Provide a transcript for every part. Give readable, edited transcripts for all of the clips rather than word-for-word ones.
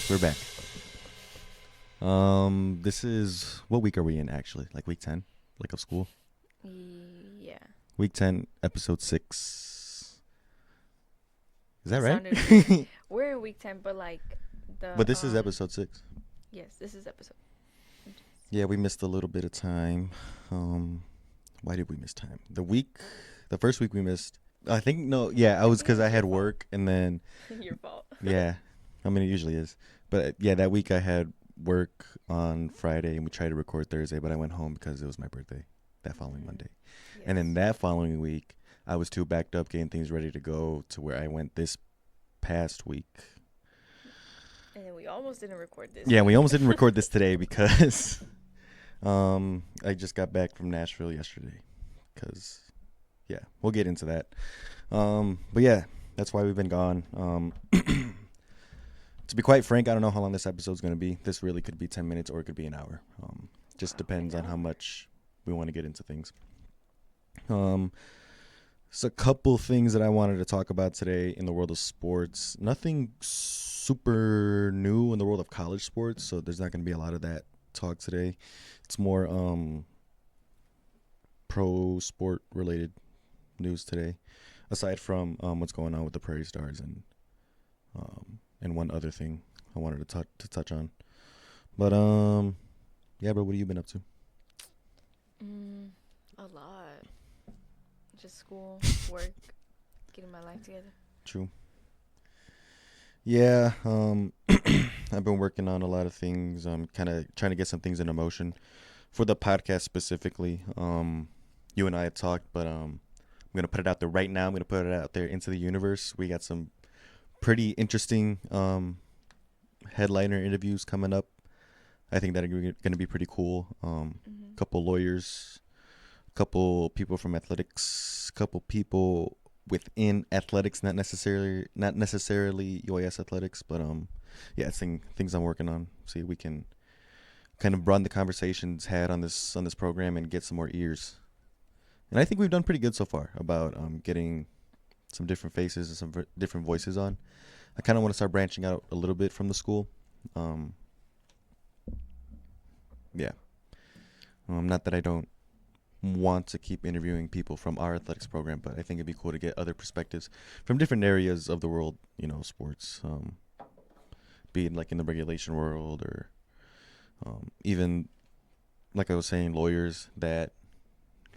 We're back. This is, what week are we in actually? Like week 10, like of school. Yeah. Week 10, episode 6. Is that right? Sounded weird. We're in week 10, but like the. But this is episode 6. Yes, this is episode. Yeah, we missed a little bit of time. Why did we miss time? The first week we missed. I think I was because I had work and then. Your fault. Yeah, I mean it usually is, but yeah, that week I had work on Friday and we tried to record Thursday, but I went home because it was my birthday that following Monday. Yes. And then that following week, I was too backed up getting things ready to go to where I went this past week. And then we almost didn't record this. Yeah, we almost didn't record this today because I just got back from Nashville yesterday. Because, yeah, we'll get into that. But yeah, that's why we've been gone. To be quite frank, I don't know how long this episode's going to be. This really could be 10 minutes or it could be an hour. Just depends on how much we want to get into things. So a couple things that I wanted to talk about today in the world of sports. Nothing super new in the world of college sports, so there's not going to be a lot of that talk today. It's more pro sport related news today, aside from what's going on with the Prairie Stars and one other thing I wanted to touch on. But yeah, bro, what have you been up to? A lot. Just school, work, getting my life together. True. Yeah, I've been working on a lot of things. I'm kind of trying to get some things in motion for the podcast specifically. You and I had talked, but I'm going to put it out there right now. I'm going to put it out there into the universe. We got some pretty interesting headliner interviews coming up. I think that are going to be pretty cool. Couple lawyers, couple people from athletics, couple people within athletics, not necessarily UAS athletics, but yeah, it's things I'm working on. See if we can kind of broaden the conversations had on this program and get some more ears. And I think we've done pretty good so far about getting some different faces and some different voices on. I kind of want to start branching out a little bit from the school. Yeah. Not that I don't want to keep interviewing people from our athletics program, but I think it'd be cool to get other perspectives from different areas of the world, sports, be it like in the regulation world or even, like I was saying, lawyers that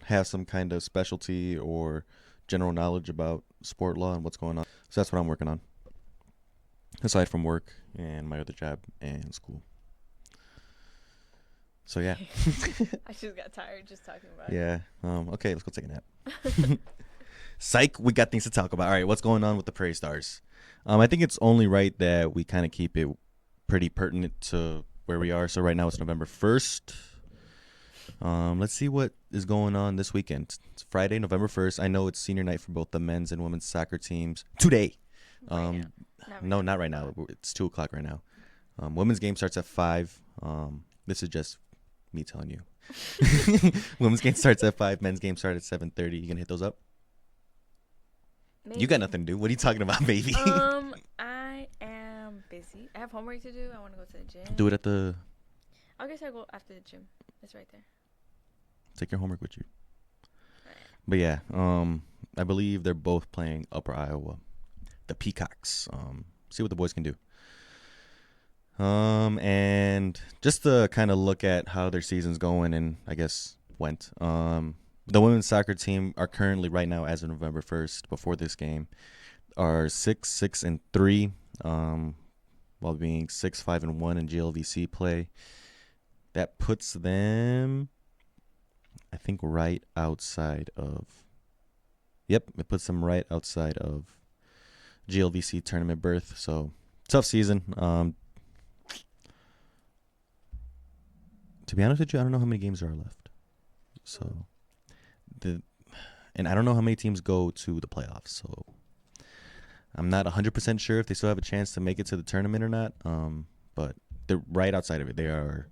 have some kind of specialty or general knowledge about sport law and what's going on. So that's what I'm working on, aside from work and my other job and school. So yeah. I just got tired just talking about it. Yeah. Okay, let's go take a nap. Psych, we got things to talk about. All right, what's going on with the Prairie Stars? I think it's only right that we kind of keep it pretty pertinent to where we are. So right now it's November 1st. Let's see what is going on this weekend. It's Friday, November 1st. I know it's senior night for both the men's and women's soccer teams today. Not right now. It's 2 o'clock right now. Women's game starts at 5. This is just me telling you. Women's game starts at 5. Men's game starts at 7:30. You gonna hit those up? Maybe. You got nothing to do. What are you talking about, baby? I am busy. I have homework to do. I want to go to the gym. Do it at the... I guess I'll go after the gym. It's right there. Take your homework with you. But yeah, I believe they're both playing Upper Iowa. The Peacocks. See what the boys can do. And just to kind of look at how their season's going and I guess went. The women's soccer team are currently right now, as of November 1st, before this game, are 6-6-3, while being 6-5-1 in GLVC play. That puts them, I think, right outside of. Yep, it puts them right outside of GLVC tournament berth. So tough season. To be honest with you, I don't know how many games there are left. So, and I don't know how many teams go to the playoffs. So, I'm not 100% sure if they still have a chance to make it to the tournament or not. But they're right outside of it. They are.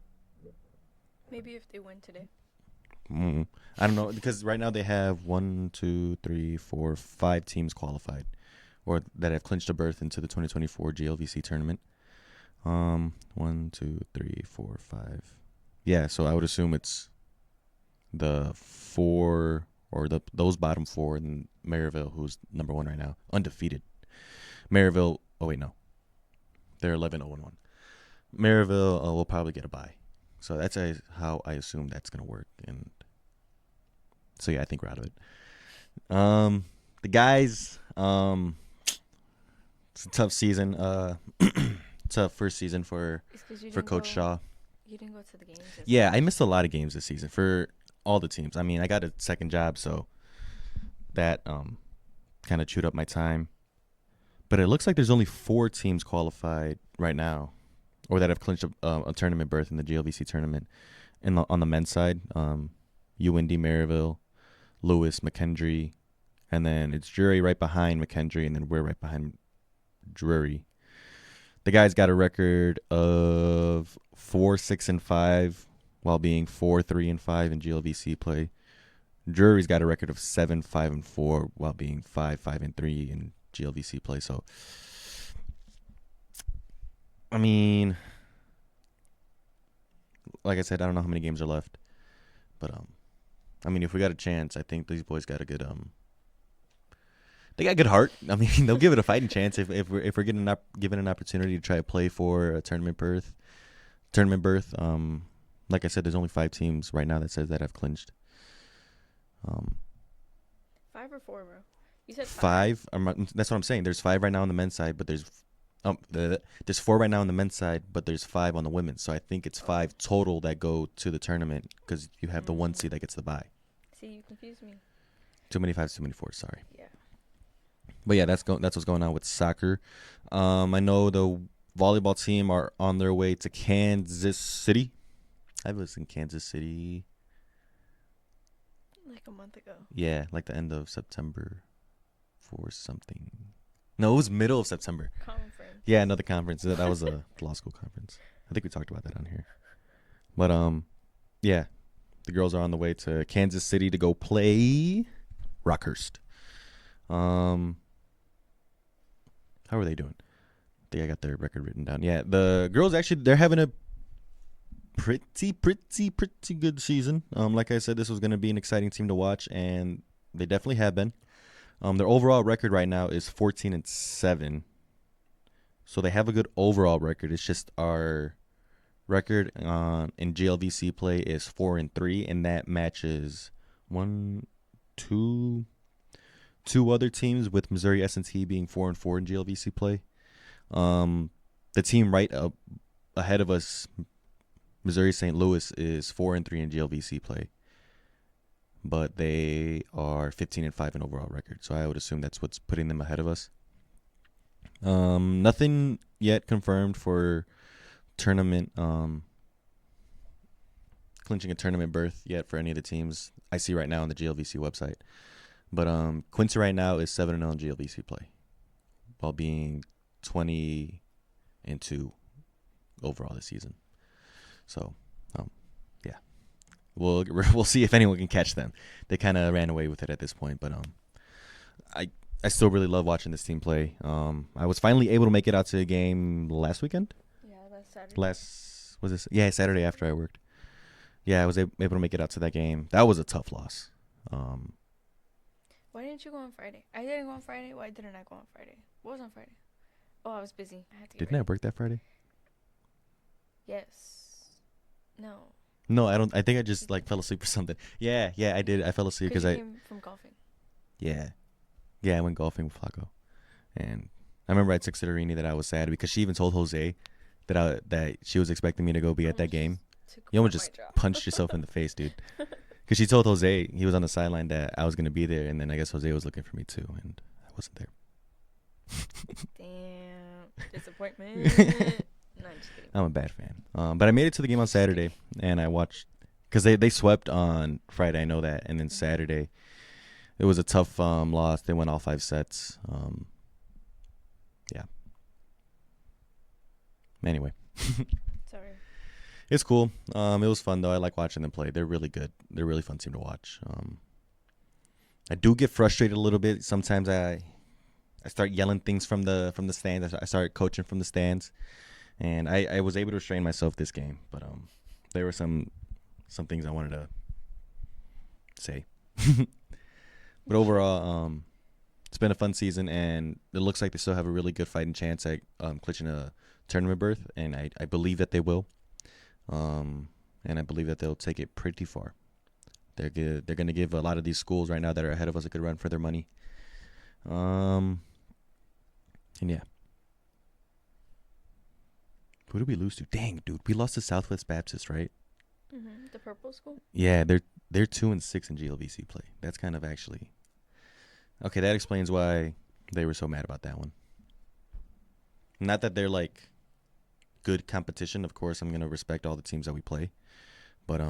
Maybe if they win today. I don't know, because right now they have 1, 2, 3, 4, 5 teams qualified, or that have clinched a berth into the 2024 GLVC tournament. 1, 2, 3, 4, 5. Yeah, so I would assume it's the 4 or those bottom 4, and Maryville, who's number 1 right now, undefeated. Maryville, oh wait, no, they're 11-0-1. Maryville will probably get a bye, so that's how I assume that's gonna work. And so yeah, I think we're out of it. The guys, it's a tough season. Tough first season for Coach Shaw. You didn't go to the games. Yeah, I missed a lot of games this season for all the teams. I mean, I got a second job, so that kind of chewed up my time. But it looks like there's only 4 teams qualified right now, or that have clinched a tournament berth in the GLVC tournament. On the men's side, UND, Maryville, Lewis, McKendree, and then it's Drury right behind McKendree, and then we're right behind Drury. The guys got a record of 4-6-5 while being 4-3-5 in GLVC play. Drury's got a record of 7-5-4 while being 5-5-3 in GLVC play. So, I mean, like I said, I don't know how many games are left, but I mean, if we got a chance, I think these boys got a good they got good heart. I mean, they'll give it a fighting chance if we're given an opportunity to try to play for a tournament berth. Like I said, there's only 5 teams right now that says that have clinched. 5 or 4, bro? You said 5. That's what I'm saying. There's 5 right now on the men's side, but there's 4 right now on the men's side, but there's 5 on the women's. So I think it's 5 total that go to the tournament because you have the 1 seed that gets the bye. See, you confused me. Too many 5s, too many 4s. Sorry. Yeah. But yeah, that's what's going on with soccer. I know the volleyball team are on their way to Kansas City. I was in Kansas City like a month ago. Yeah, like the end of September for something. No, it was middle of September. Conference. Yeah, another conference. That was a law school conference. I think we talked about that on here. But yeah, the girls are on the way to Kansas City to go play Rockhurst. How are they doing? I think I got their record written down. Yeah, the girls actually, they're having a pretty good season. Like I said, this was going to be an exciting team to watch, and they definitely have been. Their overall record right now is 14-7. So they have a good overall record. It's just our record in GLVC play is 4-3, and that matches two other teams, with Missouri S&T being 4-4 in GLVC play. The team right up ahead of us, Missouri St. Louis, is 4-3 in GLVC play, but they are 15-5 in overall record. So I would assume that's what's putting them ahead of us. Nothing yet confirmed for tournament, clinching a tournament berth yet for any of the teams I see right now on the GLVC website. But Quincy right now is 7-0 in GLVC play, while being 20-2 overall this season. So, yeah, we'll see if anyone can catch them. They kind of ran away with it at this point, but I still really love watching this team play. I was finally able to make it out to a game last weekend. Yeah, last Saturday. Yeah, Saturday after I worked. Yeah, I was able to make it out to that game. That was a tough loss. Why didn't you go on Friday? I didn't go on Friday. Why didn't I go on Friday? What was on Friday? Oh, I was busy. I had to get Didn't I work that Friday? Yes. No. No, I don't. I think I just fell asleep or something. Yeah, I did. I fell asleep because I came from golfing. Yeah, I went golfing with Flacco, and I remember I texted Irini that I was sad because she even told Jose that she was expecting me to go be at that game. You almost just punched yourself in the face, dude. Because she told Jose, he was on the sideline, that I was going to be there, and then I guess Jose was looking for me too, and I wasn't there. Damn. Disappointment. No, I'm just kidding. I'm a bad fan. But I made it to the game on Saturday, and I watched, because they swept on Friday, I know that, and then Saturday, it was a tough loss. They went all 5 sets. Yeah. Anyway. Sorry. It's cool. It was fun, though. I like watching them play. They're really good. They're a really fun team to watch. I do get frustrated a little bit. Sometimes I start yelling things from the stands. I start coaching from the stands, And I was able to restrain myself this game, but there were some things I wanted to say. But overall, it's been a fun season, and it looks like they still have a really good fighting chance at clinching a tournament berth, and I believe that they will. And I believe that they'll take it pretty far. They're good. They're going to give a lot of these schools right now that are ahead of us a good run for their money. And yeah. Who did we lose to? Dang, dude, we lost to Southwest Baptist, right? Mm-hmm. The purple school. Yeah, they're 2-6 in GLVC play. That's kind of actually okay. That explains why they were so mad about that one. Not that they're like good competition. Of course, I'm gonna respect all the teams that we play, but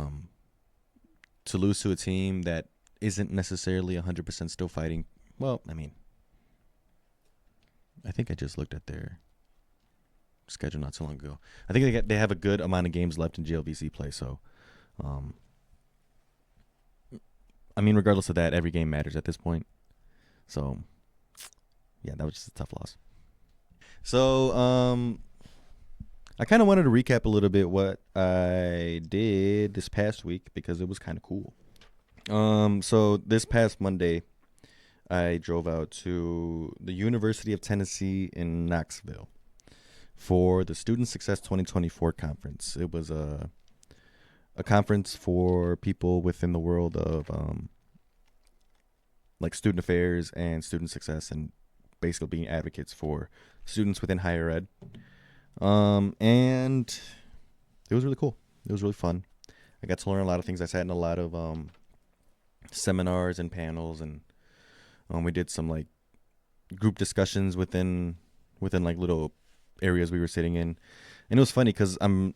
to lose to a team that isn't necessarily 100% still fighting. Well, I mean, I think I just looked at their schedule not so long ago. I think they have a good amount of games left in GLVC play. So, I mean, regardless of that, every game matters at this point. So, yeah, that was just a tough loss. So, I kind of wanted to recap a little bit what I did this past week because it was kind of cool. So this past Monday, I drove out to the University of Tennessee in Knoxville for the Student Success 2024 conference. It was a conference for people within the world of like student affairs and student success, and basically being advocates for students within higher ed. And it was really cool. It was really fun. I got to learn a lot of things. I sat in a lot of seminars and panels, and we did some like group discussions within like little areas we were sitting in. And it was funny because I'm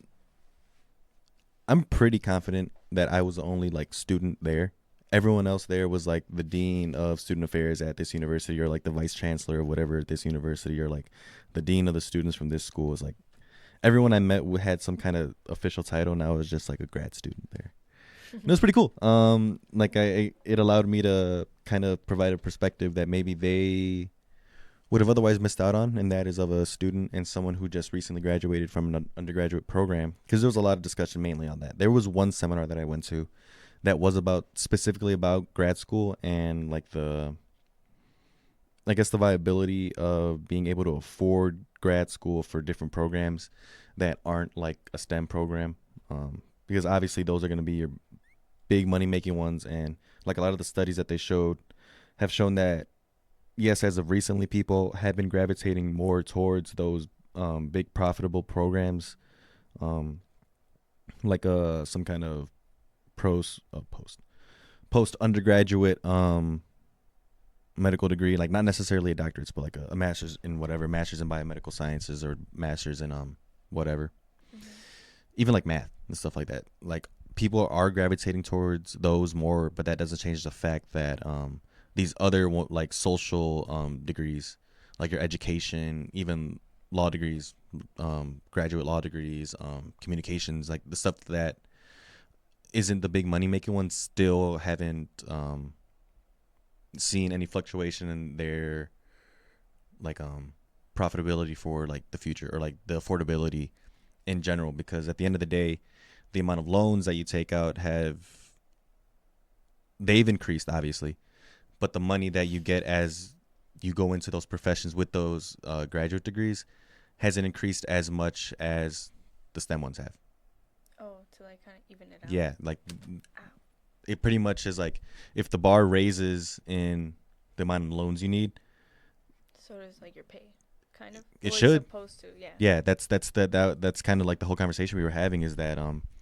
pretty confident that I was the only like student there. Everyone else there was like the dean of student affairs at this university, or like the vice chancellor or whatever at this university, or like the dean of the students from this school. Is like everyone I met had some kind of official title, and I was just like a grad student there. And it was pretty cool. Like it allowed me to kind of provide a perspective that maybe they would have otherwise missed out on, and that is of a student and someone who just recently graduated from an undergraduate program, because there was a lot of discussion mainly on that. There was one seminar that I went to that was specifically about grad school and like the viability of being able to afford grad school for different programs that aren't like a STEM program, because obviously those are going to be your big money making ones. And like a lot of the studies that they have shown that yes, as of recently, people have been gravitating more towards those big profitable programs, like some kind of post undergraduate medical degree, like not necessarily a doctorate, but like a master's in biomedical sciences, or master's in whatever, even like math and stuff like that. Like people are gravitating towards those more, but that doesn't change the fact that these other like social degrees, like your education, even law degrees, graduate law degrees, communications, like the stuff that isn't the big money making ones, still haven't seen any fluctuation in their like profitability for like the future, or like the affordability in general. Because at the end of the day, the amount of loans that you take out they've increased obviously, but the money that you get as you go into those professions with those graduate degrees hasn't increased as much as the STEM ones have. Oh, to like kind of even it out. Yeah, like it pretty much is like if the bar raises in the amount of loans you need, so does like your pay, kind of. It should. Supposed to, yeah. Yeah, that's kind of like the whole conversation we were having, is that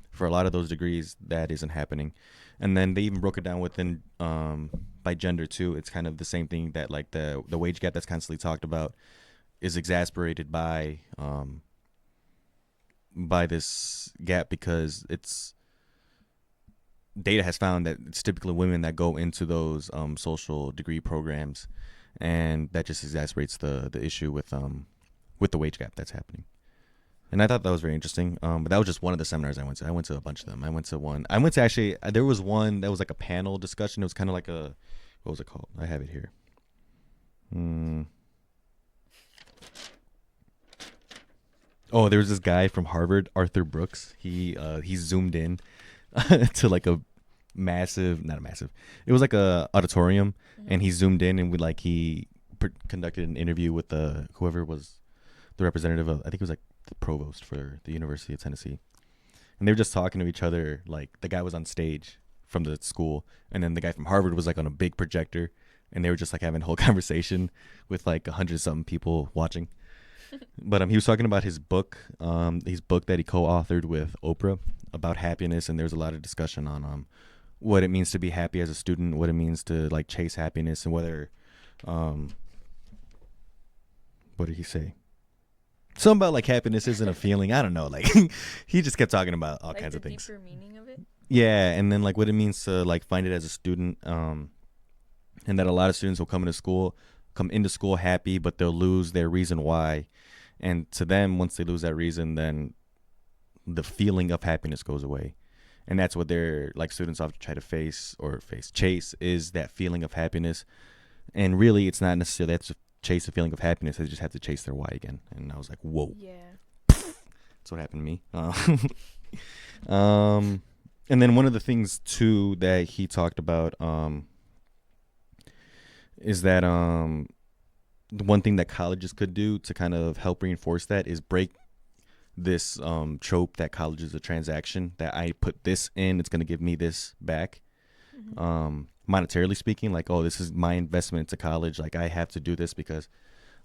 for a lot of those degrees that isn't happening. And then they even broke it down within by gender too. It's kind of the same thing, that like the wage gap that's constantly talked about is exacerbated by this gap, because data has found that it's typically women that go into those social degree programs, and that just exacerbates the issue with the wage gap that's happening. And I thought that was very interesting. But that was just one of the seminars I went to. I went to a bunch of them. I went to actually, there was one that was like a panel discussion. It was kind of like what was it called? I have it here. Oh, there was this guy from Harvard, Arthur Brooks. He zoomed in to like a massive, not a massive. It was like a auditorium, and he zoomed in and conducted an interview with the whoever was the representative of. I think it was like the provost for the University of Tennessee, and they were just talking to each other. Like the guy was on stage from the school, and then the guy from Harvard was like on a big projector, and they were just like having a whole conversation with like 100 something people watching. But he was talking about his book that he co-authored with Oprah about happiness, and there was a lot of discussion on what it means to be happy as a student, what it means to like chase happiness, and whether what did he say? Something about like happiness isn't a feeling. I don't know. Like he just kept talking about all Like kinds the of things. deeper meaning of it. Yeah, and then like what it means to like find it as a student, and that a lot of students will come into school happy, but they'll lose their reason why. And to them, once they lose that reason, then the feeling of happiness goes away. And that's what they're like students often try to chase is that feeling of happiness. And really, it's not necessarily have to chase the feeling of happiness. They just have to chase their why again. And I was like, whoa. Yeah. That's what happened to me. And then one of the things, too, that he talked about is that one thing that colleges could do to kind of help reinforce that is break this trope that college is a transaction, that I put this in, it's going to give me this back. Monetarily speaking, like, oh, this is my investment into college. Like, I have to do this because,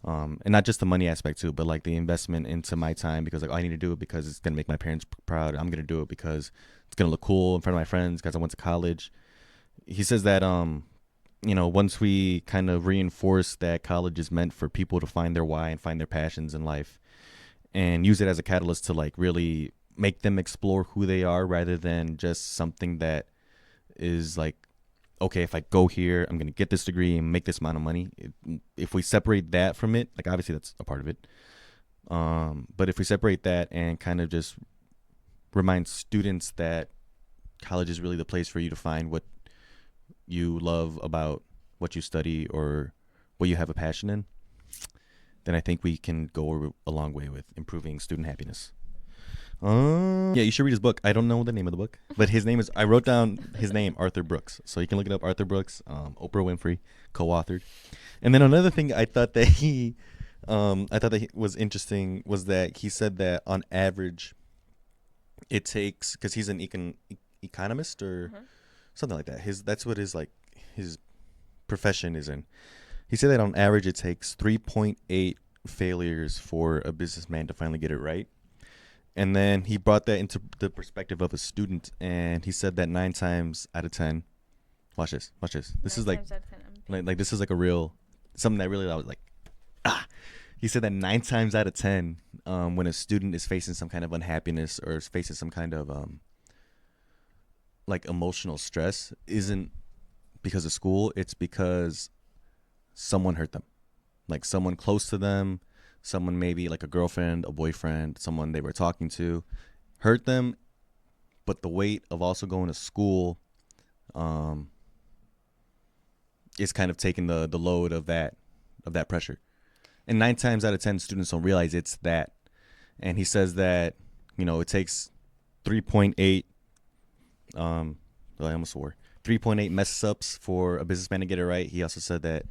and not just the money aspect too, but like the investment into my time because like I need to do it because it's going to make my parents proud. I'm going to do it because it's going to look cool in front of my friends because I went to college. He says that, once we kind of reinforce that college is meant for people to find their why and find their passions in life and use it as a catalyst to like really make them explore who they are rather than just something that is like, okay, if I go here, I'm going to get this degree and make this amount of money. If we separate that from it, like obviously that's a part of it. But if we separate that and kind of just remind students that college is really the place for you to find what you love about what you study or what you have a passion in, then I think we can go a long way with improving student happiness. Yeah, you should read his book. I don't know the name of the book, but I wrote down his name, Arthur Brooks. So you can look it up, Arthur Brooks, Oprah Winfrey, co-authored. And then another thing I thought that he was interesting was that he said that on average, it takes, because he's an economist or something like that. That's what his profession is in. He said that on average it takes 3.8 failures for a businessman to finally get it right. And then he brought that into the perspective of a student, and he said that 9 times out of 10. Watch this. This is like this is like a real something that really I was like, ah. He said that 9 times out of 10, when a student is facing some kind of unhappiness or is facing some kind of like emotional stress, isn't because of school. It's because someone hurt them, like someone close to them. Someone maybe like a girlfriend, a boyfriend, someone they were talking to hurt them. But the weight of also going to school is kind of taking the load of that pressure. And 9 times out of 10 students don't realize it's that. And he says that, it takes 3.8 I almost swore 3.8 mess ups for a businessman to get it right. He also said that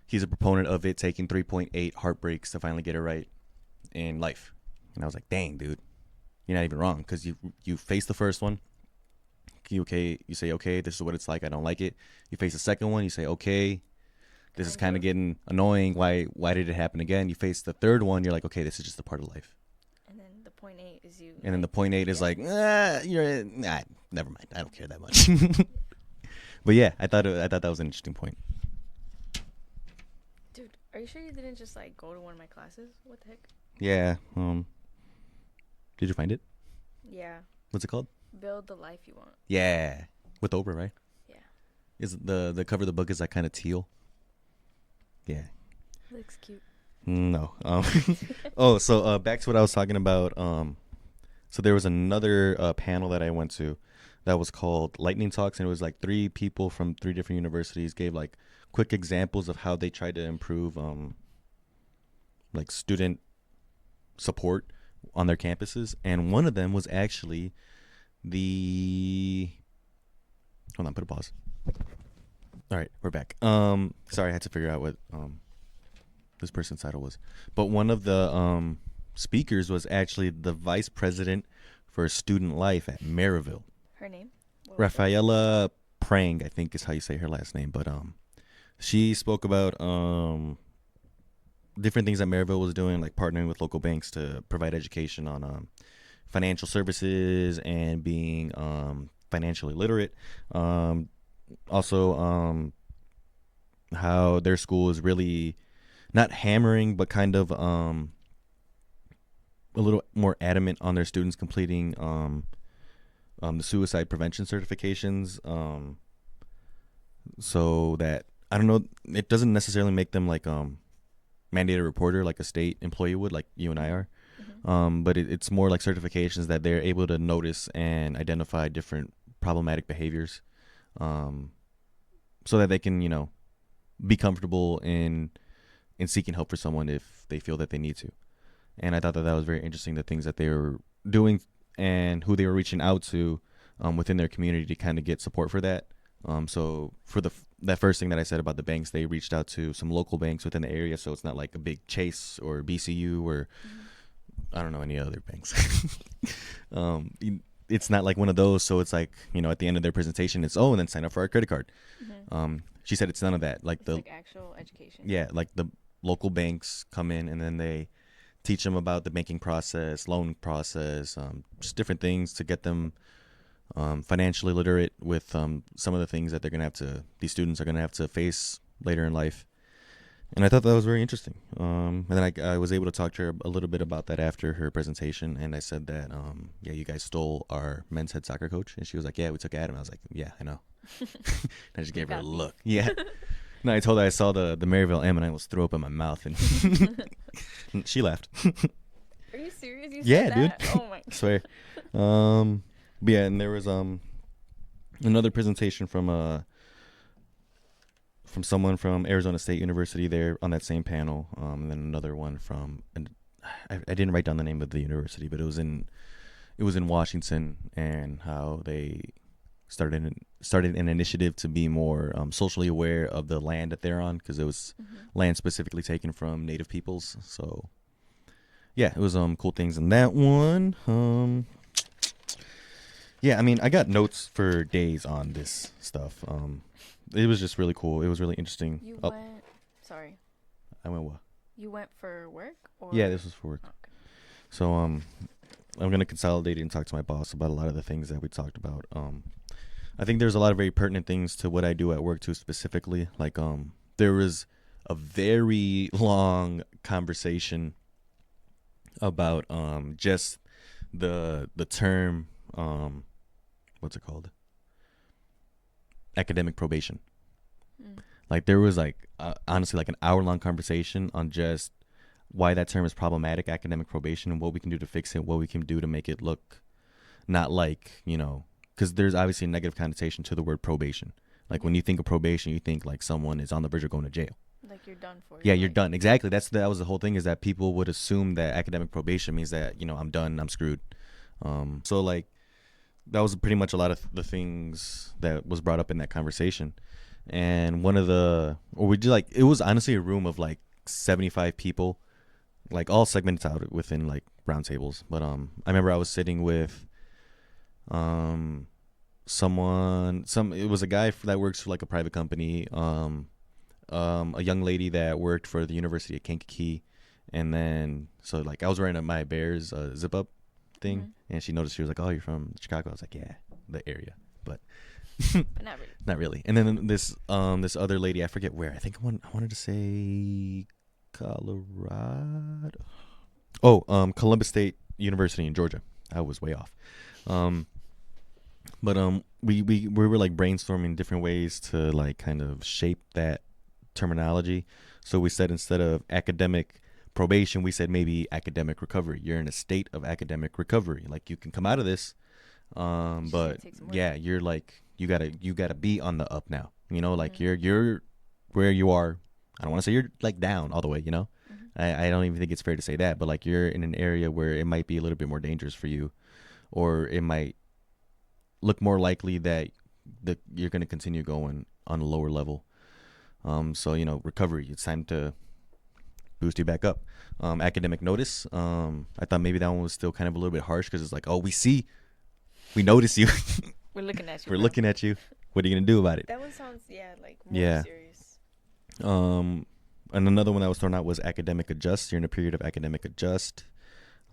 he's a proponent of it taking 3.8 heartbreaks to finally get it right in life. And I was like, dang, dude, you're not even wrong, because you face the first one. You say, okay, this is what it's like. I don't like it. You face the second one. You say, okay, this is kind of getting annoying. Why did it happen again? You face the third one. You're like, okay, this is just a part of life. And then the 0.8 is you. And then the 0.8 is like, never mind. I don't care that much. But yeah, I thought that was an interesting point. Dude, are you sure you didn't just like go to one of my classes? What the heck? Yeah. Did you find it? Yeah. What's it called? Build the life you want. Yeah. With Oprah, right? Yeah. Is the cover of the book is like kind of teal? Yeah. Looks cute. No. So back to what I was talking about. So there was another panel that I went to that was called Lightning Talks, and it was like 3 people from 3 different universities gave like quick examples of how they tried to improve like student support on their campuses, and one of them was actually the. Hold on, put a pause. All right, we're back. Sorry, I had to figure out what this person's title was, but one of the speakers was actually the vice president for student life at Maryville. Her name? Rafaela Prang, I think is how you say her last name, but she spoke about different things that Maryville was doing, like partnering with local banks to provide education on financial services and being financially literate. Also, how their school is really not hammering, but kind of a little more adamant on their students completing the suicide prevention certifications, so that, I don't know, it doesn't necessarily make them like mandated reporter like a state employee would, like you and I are. But it's more like certifications that they're able to notice and identify different problematic behaviors, so that they can, be comfortable in seeking help for someone if they feel that they need to. And I thought that was very interesting, the things that they were doing and who they were reaching out to within their community to kind of get support for that. So for that first thing that I said about the banks, they reached out to some local banks within the area, so it's not like a big Chase or BCU or I don't know any other banks. It's not like one of those, so it's like, at the end of their presentation, it's, and then sign up for our credit card. She said it's none of that. Like it's like actual education. Yeah, like the local banks come in and then they teach them about the banking process, loan process, just different things to get them financially literate with some of the things that these students are going to have to face later in life. And I thought that was very interesting. And then I was able to talk to her a little bit about that after her presentation. And I said that, you guys stole our men's head soccer coach. And she was like, yeah, we took Adam. I was like, yeah, I know. I just gave her a look. Yeah. No, I told her I saw the Maryville M and I almost threw up in my mouth. And she laughed. Are you serious? You yeah, said dude. That? Oh, my God. I swear. But yeah, and there was another presentation from someone from Arizona State University there on that same panel, and then another one from, and I didn't write down the name of the university, but it was in Washington, and how they started an initiative to be more socially aware of the land that they're on, because it was land specifically taken from Native peoples. So yeah, it was cool things in that one. Yeah, I mean, I got notes for days on this stuff. It was just really cool. It was really interesting. You went. Sorry. I went what? You went for work? Or? Yeah, this was for work. Okay. So I'm gonna consolidate it and talk to my boss about a lot of the things that we talked about. I think there's a lot of very pertinent things to what I do at work too, specifically. Like there was a very long conversation about just the term what's it called? Academic probation. Like there was honestly like an hour-long conversation on just why that term is problematic, academic probation, and what we can do to fix it, what we can do to make it look not like, because there's obviously a negative connotation to the word probation. Like when you think of probation, you think like someone is on the verge of going to jail. Like you're done for. Yeah, you're done. Exactly. That was the whole thing, is that people would assume that academic probation means that, I'm done, I'm screwed. So like that was pretty much a lot of the things that was brought up in that conversation. And it was honestly a room of like 75 people, like all segments out within like round tables. But I remember I was sitting with it was a guy that works for like a private company, a young lady that worked for the University of Kankakee, and then so like I was wearing my Bears zip up thing, and she noticed, she was like, "Oh, you're from Chicago?" I was like, "Yeah, the area," but but not really. Not really. And then this other lady, I forget where. I think I wanted to say Colorado. Oh, Columbus State University in Georgia. I was way off. But we were like brainstorming different ways to like kind of shape that terminology. So we said, instead of academic probation, we said maybe academic recovery. You're in a state of academic recovery. Like you can come out of this, but yeah, you're like you gotta be on the up now. Like you're where you are. I don't want to say you're like down all the way. I don't even think it's fair to say that, but like you're in an area where it might be a little bit more dangerous for you, or it might look more likely that you're going to continue going on a lower level. So, recovery, it's time to boost you back up. Academic notice. I thought maybe that one was still kind of a little bit harsh because it's like, oh, we notice you. We're looking at you. We're looking at you. What are you going to do about it? That one sounds, like more serious. And another one that was thrown out was academic adjust. You're in a period of academic adjust.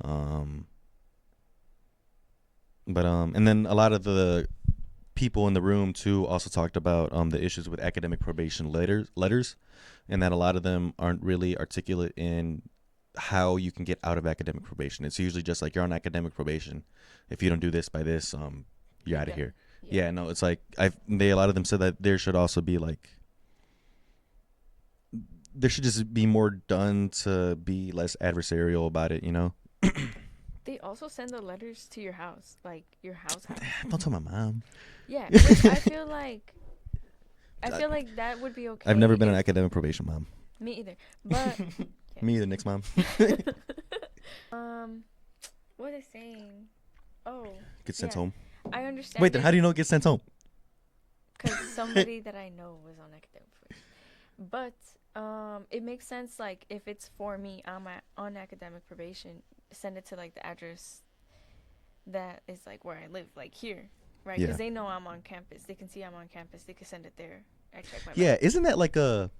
And then a lot of the people in the room too also talked about the issues with academic probation letters, and that a lot of them aren't really articulate in how you can get out of academic probation. It's usually just like you're on academic probation. If you don't do this by this, you're out of here. Yeah, no, it's like a lot of them said that there should also be like there should just be more done to be less adversarial about it, They also send the letters to your house, like your house. Don't tell my mom. Yeah, which I feel like that would be okay. I've never been on academic probation, Mom. Me either. But me either, Nick's mom. What are they saying? Oh, get sent home. I understand. Wait, then how do you know it gets sent home? Because somebody that I know was on academic probation. But it makes sense. Like if it's for me, I'm on academic probation. Send it to like the address that is like where I live, like here, right? Because they know I'm on campus. They can see I'm on campus. They can send it there. I check my bag. Isn't that like a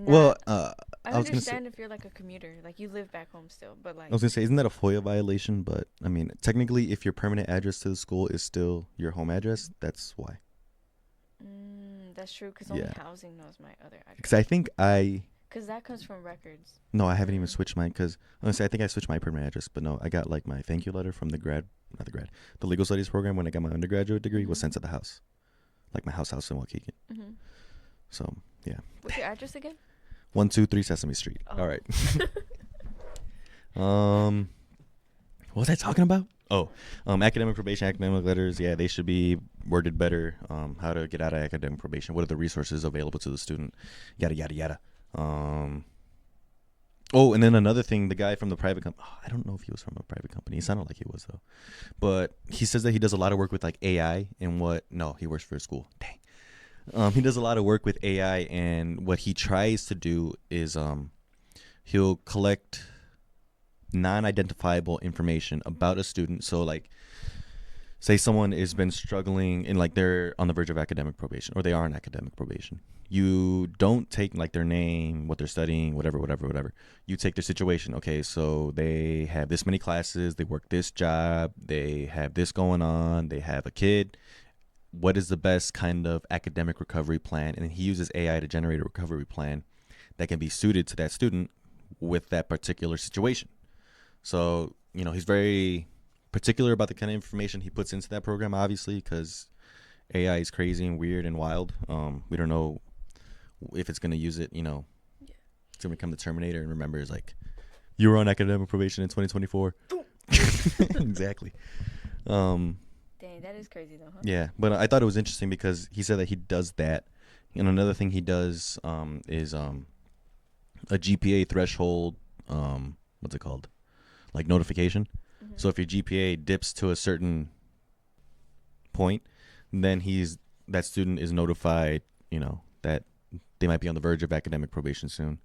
I understand if you're like a commuter, like you live back home still, but like I was gonna say, isn't that a FOIA violation? But I mean, technically, if your permanent address to the school is still your home address, that's why. That's true, because only housing knows my other address. Because I think because that comes from records. No, I haven't even switched mine. Because honestly, I think I switched my permanent address, but no, I got like my thank you letter from the legal studies program when I got my undergraduate degree was sent to the house, like my house in Waukegan. So yeah. What's your address again? 123 Sesame Street. Oh. All right. What was I talking about? Oh, academic probation, academic letters. Yeah, they should be worded better. How to get out of academic probation. What are the resources available to the student? Yada, yada, yada. Oh, and then another thing, the guy from the private company, I don't know if he was from a private company. He sounded like he was, though. But he says that he does a lot of work with, like, AI and he works for a school. Dang. He does a lot of work with AI, and what he tries to do is he'll collect non-identifiable information about a student. So, like, say someone has been struggling and, like, they're on the verge of academic probation, or they are on academic probation. You don't take, like, their name, what they're studying, whatever. You take their situation. Okay, so they have this many classes, they work this job, they have this going on, they have a kid. What is the best kind of academic recovery plan? And he uses AI to generate a recovery plan that can be suited to that student with that particular situation. So, he's very particular about the kind of information he puts into that program, obviously, because AI is crazy and weird and wild. We don't know if it's going to use it, it's going to become the Terminator and remember, it's like, you were on academic probation in 2024. Exactly. Dang, that is crazy though, huh? Yeah, but I thought it was interesting because he said that he does that. And another thing he does is a GPA threshold, what's it called? Like notification. So if your GPA dips to a certain point, then that student is notified, that they might be on the verge of academic probation soon.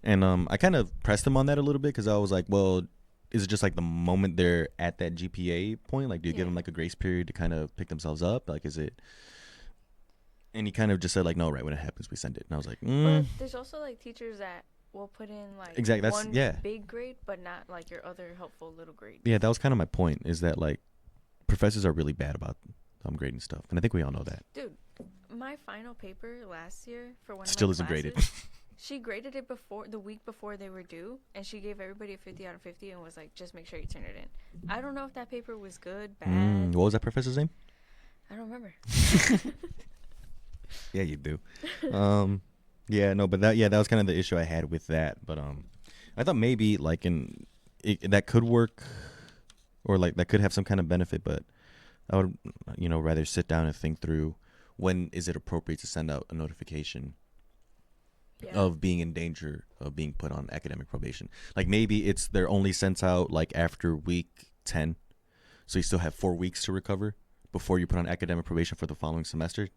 And I kind of pressed him on that a little bit because I was like, well, is it just like the moment they're at that GPA point? Like, do you give them like a grace period to kind of pick themselves up? Like, is it? And he kind of just said like, no, right when it happens, we send it. And I was like, But there's also like teachers that will put in like one big grade, but not like your other helpful little grade. Yeah, that was kind of my point. Is that like professors are really bad about grading stuff, and I think we all know that. Dude, my final paper last year for one of still my isn't classes, graded. She graded it the week before they were due, and she gave everybody a 50 out of 50 and was like, just make sure you turn it in. I don't know if that paper was good, bad. What was that professor's name? I don't remember. Yeah, you do. Yeah, no, but that was kind of the issue I had with that. But I thought maybe like that could work, or like that could have some kind of benefit. But I would, rather sit down and think through when is it appropriate to send out a notification. Yeah. of being in danger of being put on academic probation. Like maybe they're only sent out like after week 10, so you still have 4 weeks to recover before you put on academic probation for the following semester.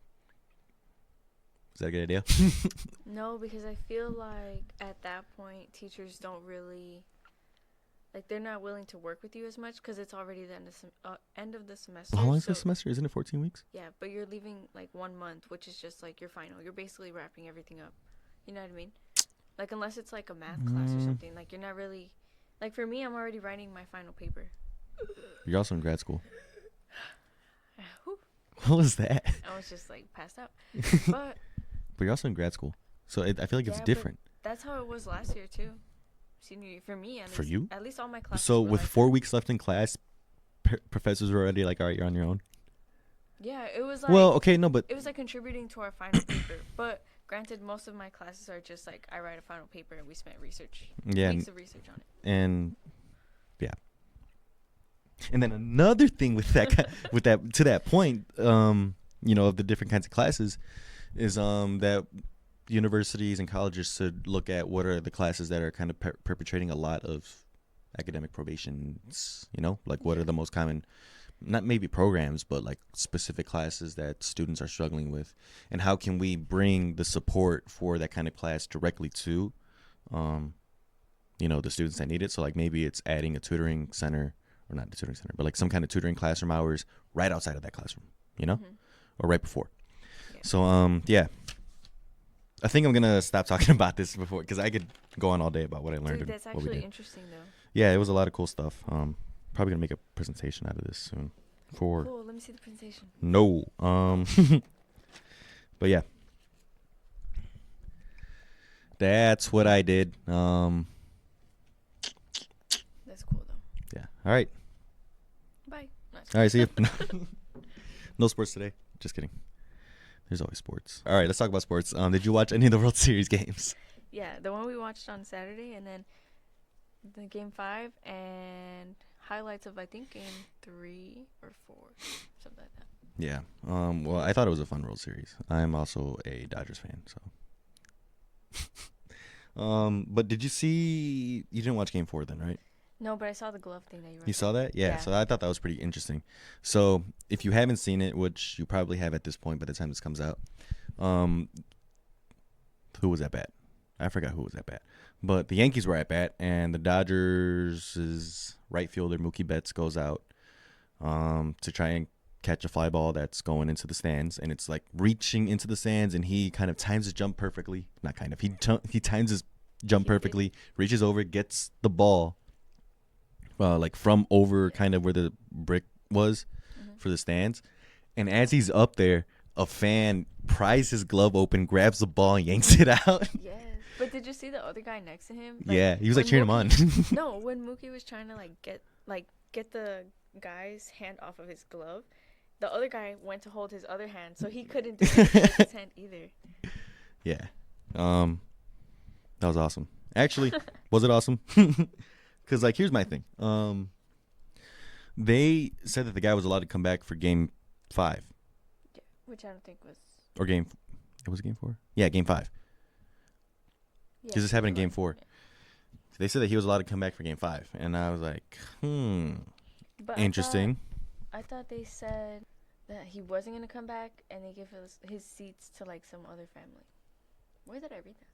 Is that a good idea? No, because I feel like at that point teachers don't really, like, they're not willing to work with you as much because it's already the end of the semester. How long is the semester? Isn't it 14 weeks? Yeah, but you're leaving like 1 month, which is just like your final. You're basically wrapping everything up. You know what I mean? Like, unless it's like a math class or something. Like, you're not really, like, for me, I'm already writing my final paper. You're also in grad school. Whew. What was that? I was just like passed out. But you're also in grad school, so I feel like it's different. That's how it was last year too. Senior year for me. At for least, you? At least all my classes. So were with like 4 weeks left in class, professors were already like, "All right, you're on your own." Yeah, it was like. Well, okay, no, but it was like contributing to our final paper. But granted, most of my classes are just like I write a final paper and we spent research. Yeah, weeks of research on it. And yeah. And then another thing with that, to that point, of the different kinds of classes, is that universities and colleges should look at what are the classes that are kind of perpetrating a lot of academic probations. Like what are the most common, not maybe programs, but like specific classes that students are struggling with, and how can we bring the support for that kind of class directly to, the students that need it. So like maybe it's adding a tutoring center. Or not the tutoring center, but like some kind of tutoring classroom hours right outside of that classroom, or right before. Yeah. So, yeah. I think I'm going to stop talking about this before, because I could go on all day about what I learned. Dude, that's actually interesting, though. Yeah, it was a lot of cool stuff. Probably going to make a presentation out of this soon. Cool, let me see the presentation. No. But yeah. That's what I did. That's cool, though. Yeah. All right. Bye. All right, see you. No sports today. Just kidding. There's always sports. All right, let's talk about sports. Did you watch any of the World Series games? Yeah, the one we watched on Saturday, and then the Game 5, and highlights of, I think, Game 3 or 4, something like that. Yeah. Well, I thought it was a fun World Series. I'm also a Dodgers fan, so. But did you see? You didn't watch Game 4 then, right? No, but I saw the glove thing that you were. You saw that? Yeah. So I thought that was pretty interesting. So if you haven't seen it, which you probably have at this point by the time this comes out, who was at bat? I forgot who was at bat. But the Yankees were at bat, and the Dodgers' right fielder, Mookie Betts, goes out to try and catch a fly ball that's going into the stands, and it's like reaching into the stands, and he kind of times his jump perfectly. Not kind of. He times his jump perfectly, reaches over, gets the ball like from over kind of where the brick was for the stands. And as he's up there, a fan pries his glove open, grabs the ball, and yanks it out. Yes. But did you see the other guy next to him? Yeah, he was like cheering him on. No, when Mookie was trying to get the guy's hand off of his glove, the other guy went to hold his other hand, so he couldn't do anything with his hand either. Yeah. That was awesome. Actually, was it awesome? Because, like, here's my thing. They said that the guy was allowed to come back for Game 5. Yeah, which I don't think was... Or Game... Was it Game 4? Yeah, Game 5. Because this happened in Game 4. Yeah. They said that he was allowed to come back for Game 5. And I was like, But interesting. I thought they said that he wasn't going to come back, and they gave his seats to, like, some other family. Where did I read that?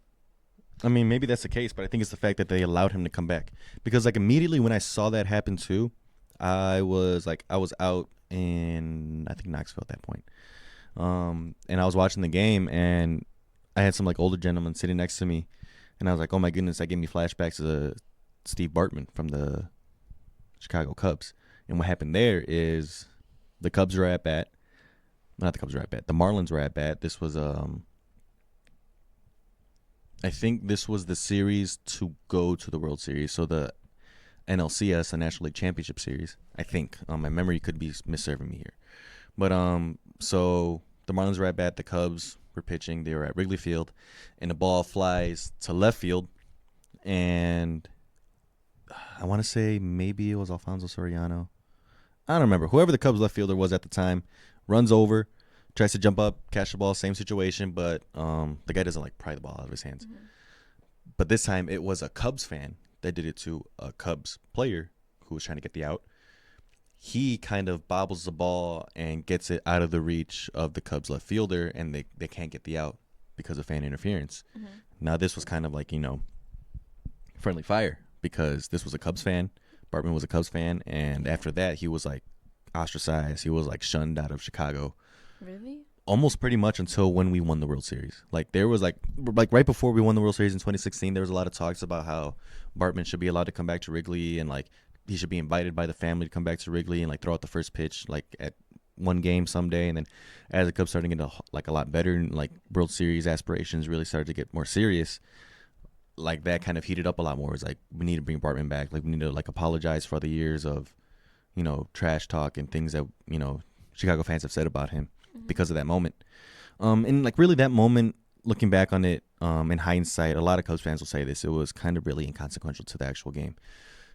I mean, maybe that's the case, but I think it's the fact that they allowed him to come back. Because, like, immediately when I saw that happen, too, I was out in, I think, Knoxville at that point. And I was watching the game, and I had some, like, older gentleman sitting next to me. And I was like, oh, my goodness, that gave me flashbacks to Steve Bartman from the Chicago Cubs. And what happened there is the Cubs were at bat. Not the Cubs were at bat. The Marlins were at bat. This was, I think this was the series to go to the World Series. So the NLCS, the National League Championship Series, I think. My memory could be misserving me here. But so the Marlins were at bat. The Cubs were pitching. They were at Wrigley Field. And the ball flies to left field. And I want to say maybe it was Alfonso Soriano. I don't remember. Whoever the Cubs left fielder was at the time runs over, tries to jump up, catch the ball, same situation, but the guy doesn't like pry the ball out of his hands. Mm-hmm. But this time it was a Cubs fan that did it to a Cubs player who was trying to get the out. He kind of bobbles the ball and gets it out of the reach of the Cubs left fielder, and they can't get the out because of fan interference. Mm-hmm. Now, this was kind of like, friendly fire because this was a Cubs fan. Bartman was a Cubs fan, and after that, he was like ostracized. He was like shunned out of Chicago. Really? Almost pretty much until when we won the World Series. Like, there was like right before we won the World Series in 2016, there was a lot of talks about how Bartman should be allowed to come back to Wrigley, and like he should be invited by the family to come back to Wrigley and like throw out the first pitch like at one game someday. And then as the Cubs started to get like a lot better and like World Series aspirations really started to get more serious, like that kind of heated up a lot more. It's like, we need to bring Bartman back. Like, we need to like apologize for the years of, trash talk and things that, Chicago fans have said about him because of that moment. And like really that moment, looking back on it, in hindsight, a lot of Cubs fans will say this, it was kind of really inconsequential to the actual game.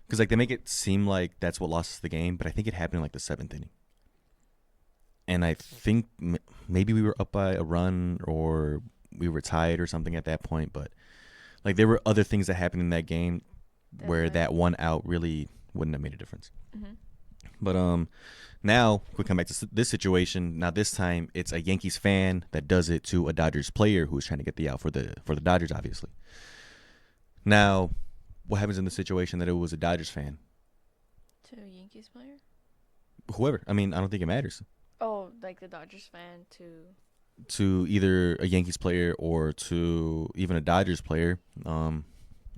Because like they make it seem like that's what lost us the game, but I think it happened in like the 7th inning. And I think maybe we were up by a run or we were tied or something at that point. But like there were other things that happened in that game where that one out really wouldn't have made a difference. Mm-hmm. But now we come back to this situation. Now this time it's a Yankees fan that does it to a Dodgers player who's trying to get the out for the Dodgers, obviously. Now, what happens in the situation that it was a Dodgers fan? To a Yankees player? Whoever. I mean, I don't think it matters. Oh, like the Dodgers fan to either a Yankees player or to even a Dodgers player. Well,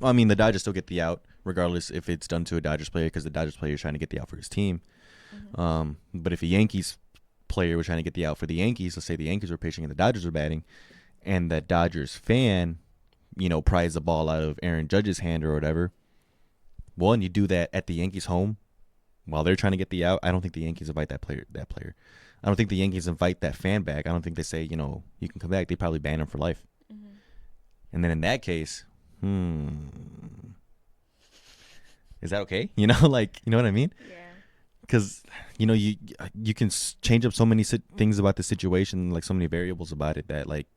I mean, the Dodgers still get the out regardless if it's done to a Dodgers player because the Dodgers player is trying to get the out for his team. Mm-hmm. But if a Yankees player was trying to get the out for the Yankees, let's say the Yankees were pitching and the Dodgers were batting, and the Dodgers fan, pries the ball out of Aaron Judge's hand or whatever. One, you do that at the Yankees' home while they're trying to get the out. I don't think the Yankees invite that player. I don't think the Yankees invite that fan back. I don't think they say, you can come back. They probably ban him for life. Mm-hmm. And then in that case, is that okay? Like, you know what I mean? Yeah. Because, you can change up so many things about the situation, like so many variables about it that, like,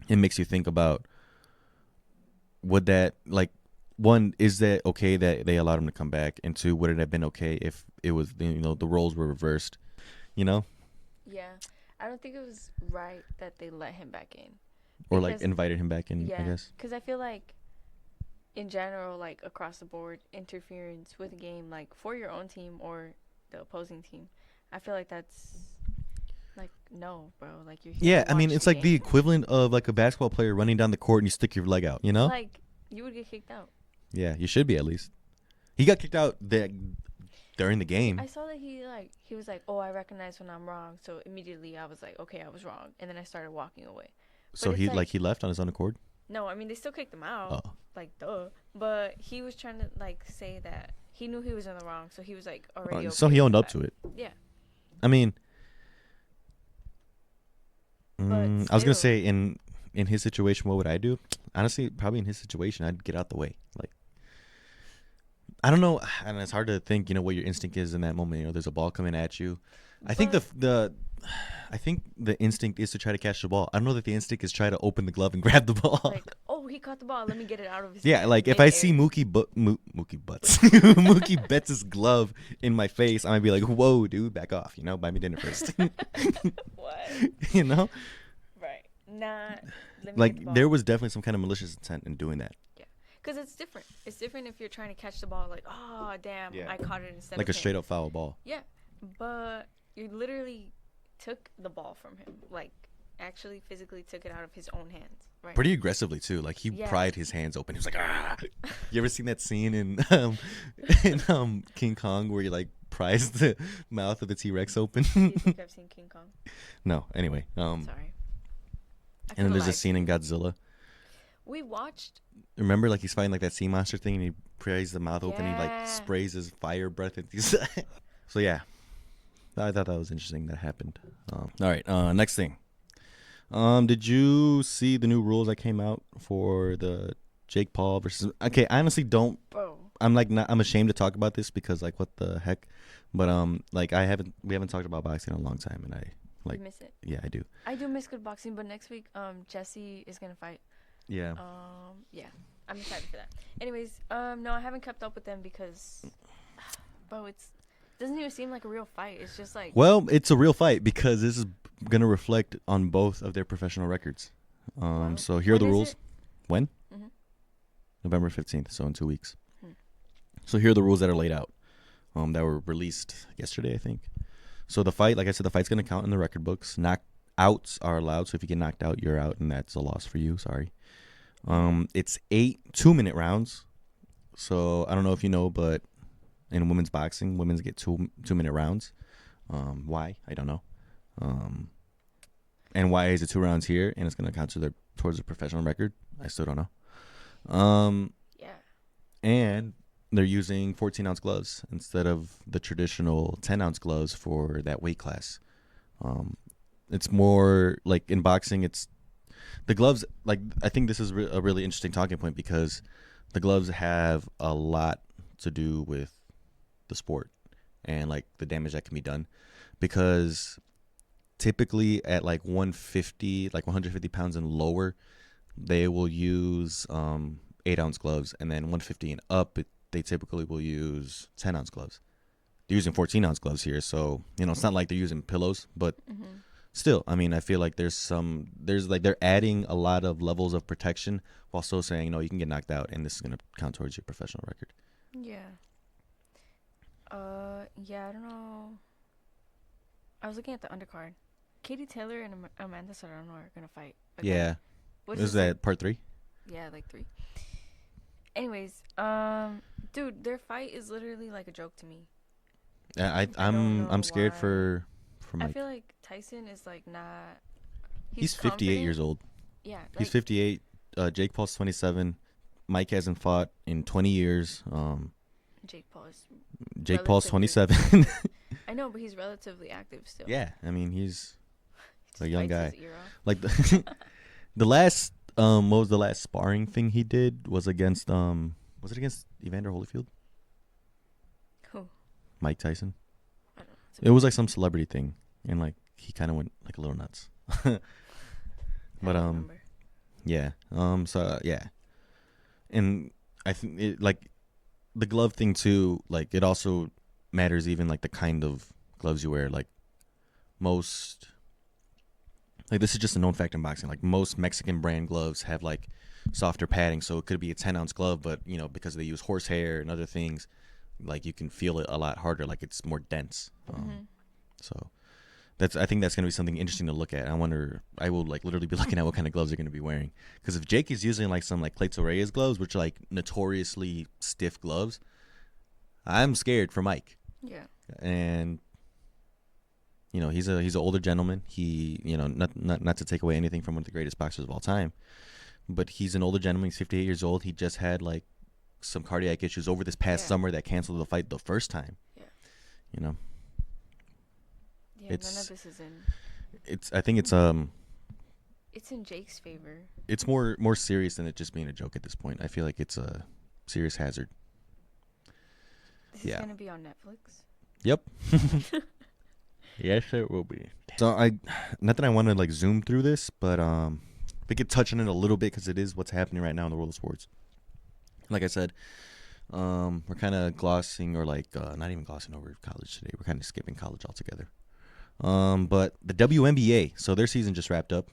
it makes you think about, would that, like, one, is that okay that they allowed him to come back? And two, would it have been okay if it was, the roles were reversed? Yeah. I don't think it was right that they let him back in. Or, like, invited him back in, I guess. Because I feel like, in general, like, across the board, interference with a game, like, for your own team or the opposing team, I feel like that's, like, no, bro. Like, you're here to I mean, watch it's the like the game. equivalent of, like, a basketball player running down the court and you stick your leg out, Like, you would get kicked out. Yeah, you should be at least. He got kicked out during the game. I saw that he was like, oh, I recognize when I'm wrong. So immediately I was like, okay, I was wrong. And then I started walking away. So he he left on his own accord? No, I mean, they still kicked him out. Oh. Like, duh. But he was trying to, like, say that he knew he was in the wrong. So he was, like, already okay. So he owned up to it. Yeah. I mean, I was going to say, in his situation, what would I do? Honestly, probably in his situation, I'd get out the way. Like, I don't know. And it's hard to think, what your instinct is in that moment. There's a ball coming at you. I think I think the instinct is to try to catch the ball. I don't know that the instinct is try to open the glove and grab the ball. Like, oh, he caught the ball. Let me get it out of his hand. Like if I see Mookie Betts' glove in my face, I might be like, whoa, dude, back off. Buy me dinner first. What? Right. Not. Like there was definitely some kind of malicious intent in doing that. Yeah. Because it's different. It's different if you're trying to catch the ball like, oh, damn, I caught it instead of like a straight up foul ball. Yeah. But you literally took the ball from him, like actually physically took it out of his own hands, right? Pretty aggressively too. Like he pried his hands open. He was like, ah. You ever seen that scene in King Kong where he like pries the mouth of the T-Rex open? Do you think I've seen King Kong? No. Anyway, sorry. And then there's a scene in Godzilla. We watched. Remember, like he's fighting like that sea monster thing, and he pries the mouth open. And he like sprays his fire breath at these. So yeah. I thought that was interesting that happened. All right, next thing. Did you see the new rules that came out for the Jake Paul versus? Okay, I honestly don't. Bro. I'm ashamed to talk about this because like what the heck, but like we haven't talked about boxing in a long time, and I Like, you miss it. yeah, I do. I do miss good boxing, but next week, Jesse is gonna fight. Yeah. Yeah, I'm excited for that. Anyways, no, I haven't kept up with them because, bro, it's doesn't even seem like a real fight. It's just like, Well, it's a real fight because this is going to reflect on both of their professional records. wow. So here are the When is rules. it? When? Mm-hmm. November 15th, so in 2 weeks. Hmm. So here are the rules that are laid out that were released yesterday, I think. So the fight, like I said, the fight's going to count in the record books. Knockouts are allowed, so if you get knocked out, you're out, and that's a loss for you. Sorry. It's 8 2-minute rounds. So I don't know if you know, but in women's boxing, women's get 2-minute rounds. Why? I don't know. And why is it 2 rounds here and it's going to count towards the professional record? I still don't know. Yeah. And they're using 14-ounce gloves instead of the traditional 10-ounce gloves for that weight class. It's more like in boxing, it's the gloves. Like, I think this is a really interesting talking point because the gloves have a lot to do with the sport and like the damage that can be done, because typically at like 150 pounds and lower, they will use 8-ounce gloves, and then 150 and up, they typically will use 10-ounce gloves. They're using 14-ounce gloves here, so it's not like they're using pillows, but still, I mean, I feel like there's like they're adding a lot of levels of protection while still saying, no, you can get knocked out and this is going to count towards your professional record. Yeah. Yeah, I don't know. I was looking at the undercard. Katie Taylor and Amanda Serrano are gonna fight again. Yeah. Which Is that part 3? Yeah, like 3. Anyways, dude, their fight is literally like a joke to me. I'm scared why. for Mike. I feel like Tyson is like not. He's 58 years old. Yeah, he's 58. Jake Paul's 27. Mike hasn't fought in 20 years. Jake Paul's 27. I know, but he's relatively active still. Yeah, I mean he's a young bites guy. his ear off. Like the last what was the last sparring thing he did was against was it against Evander Holyfield? Who? Mike Tyson. I don't know. It was like some celebrity thing, and like he kind of went like a little nuts. But yeah. So yeah, and I think it, like the glove thing too. Like it also matters, even like the kind of gloves you wear. Like most, like this is just a known fact in boxing. Like most Mexican brand gloves have like softer padding, so it could be a 10-ounce glove, but because they use horsehair and other things, like you can feel it a lot harder. Like it's more dense. So I think that's gonna be something interesting to look at. I will like literally be looking at what kind of gloves they're gonna be wearing, because if Jake is using like some like Cleito Reyes gloves, which are like notoriously stiff gloves, I'm scared for Mike. Yeah. And he's an older gentleman. He not to take away anything from one of the greatest boxers of all time, but he's an older gentleman. He's 58 years old. He just had like some cardiac issues over this past summer that canceled the fight the first time. Yeah. Yeah, none of this is in. I think it's in Jake's favor. It's more serious than it just being a joke at this point. I feel like it's a serious hazard. This is gonna be on Netflix. Yep. Yes, it will be. So not that I want to like zoom through this, but we could touch on it a little bit because it is what's happening right now in the world of sports. Like I said, we're kind of glossing, or like not even glossing over college today. We're kind of skipping college altogether. But the WNBA, so their season just wrapped up.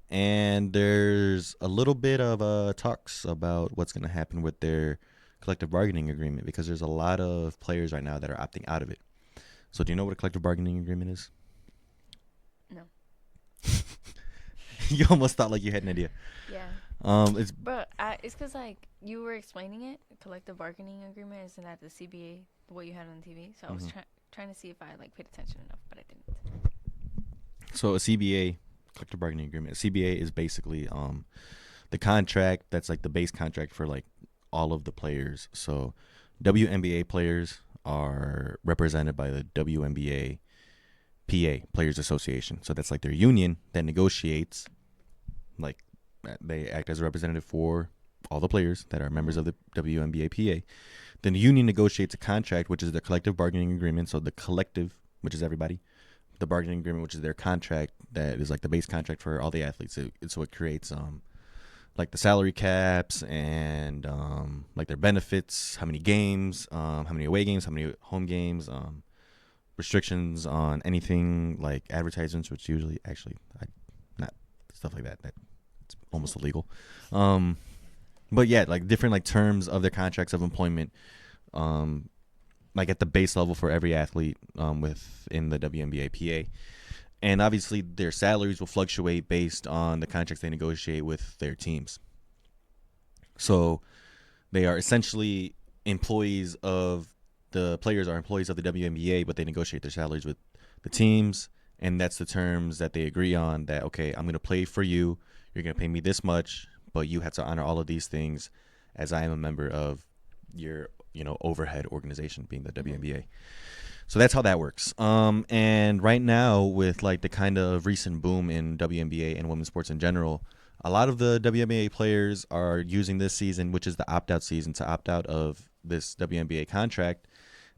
And there's a little bit of talks about what's going to happen with their collective bargaining agreement, because there's a lot of players right now that are opting out of it. So do you know what a collective bargaining agreement is? No. You almost thought like you had an idea. Yeah. It's because like you were explaining it. Collective bargaining agreement, isn't that the CBA, what you had on TV? So I was trying to see if I like paid attention enough, but I didn't. So a CBA, collective bargaining agreement. A CBA is basically the contract that's like the base contract for like all of the players. So WNBA players are represented by the WNBA PA, Players Association. So that's like their union that negotiates, like they act as a representative for all the players that are members of the WNBA PA. Then the union negotiates a contract, which is the collective bargaining agreement. So the collective, which is everybody, the bargaining agreement, which is their contract that is like the base contract for all the athletes. So it creates like the salary caps and like their benefits, how many games, how many away games, how many home games, restrictions on anything like advertisements, which usually actually not stuff like that. That's almost illegal. But yeah, like different like terms of their contracts of employment, like at the base level for every athlete within the WNBA PA. And obviously their salaries will fluctuate based on the contracts they negotiate with their teams. So they are essentially employees of the players are employees of the WNBA, but they negotiate their salaries with the teams. And that's the terms that they agree on that, okay, I'm going to play for you. You're going to pay me this much, but you have to honor all of these things as I am a member of your, overhead organization being the WNBA. So that's how that works. And right now, with like the kind of recent boom in WNBA and women's sports in general, a lot of the WNBA players are using this season, which is the opt-out season, to opt out of this WNBA contract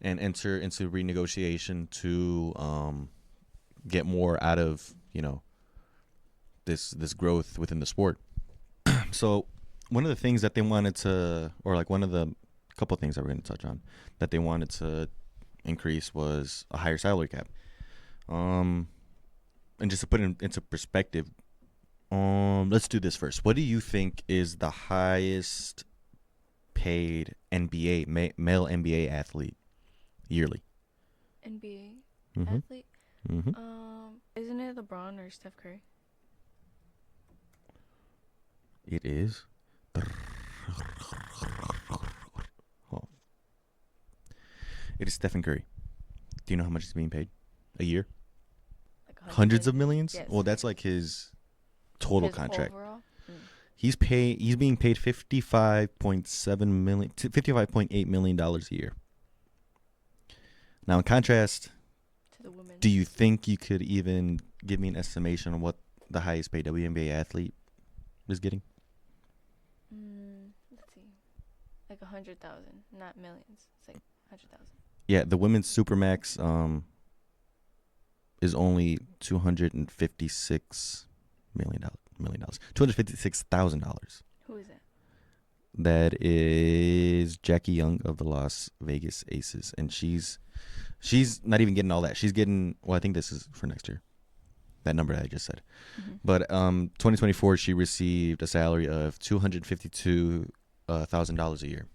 and enter into renegotiation to get more out of this growth within the sport. So one of the things that they wanted to, or like one of the couple of things that we're going to touch on that they wanted to increase was a higher salary cap. And just to put it into perspective, let's do this first. What do you think is the highest paid male NBA athlete yearly? NBA Mm-hmm. athlete? Mm-hmm. Isn't it LeBron or Steph Curry? It is. It is Stephen Curry. Do you know how much he's being paid a year? Like Hundreds of millions? Yes. Well, that's like his total His contract. Overall? He's being paid $55.8 million a year. Now, in contrast, To the women. do you think you could even give me an estimation on what the highest paid WNBA athlete is getting? Let's see. Like 100,000, not millions. It's like 100,000. Yeah, the women's supermax is only $256 million. $256,000. Who is it? That is Jackie Young of the Las Vegas Aces, and she's not even getting all that. She's getting, well, I think this is for next year, that number that I just said. Mm-hmm. But 2024, she received a salary of $252,000 a year.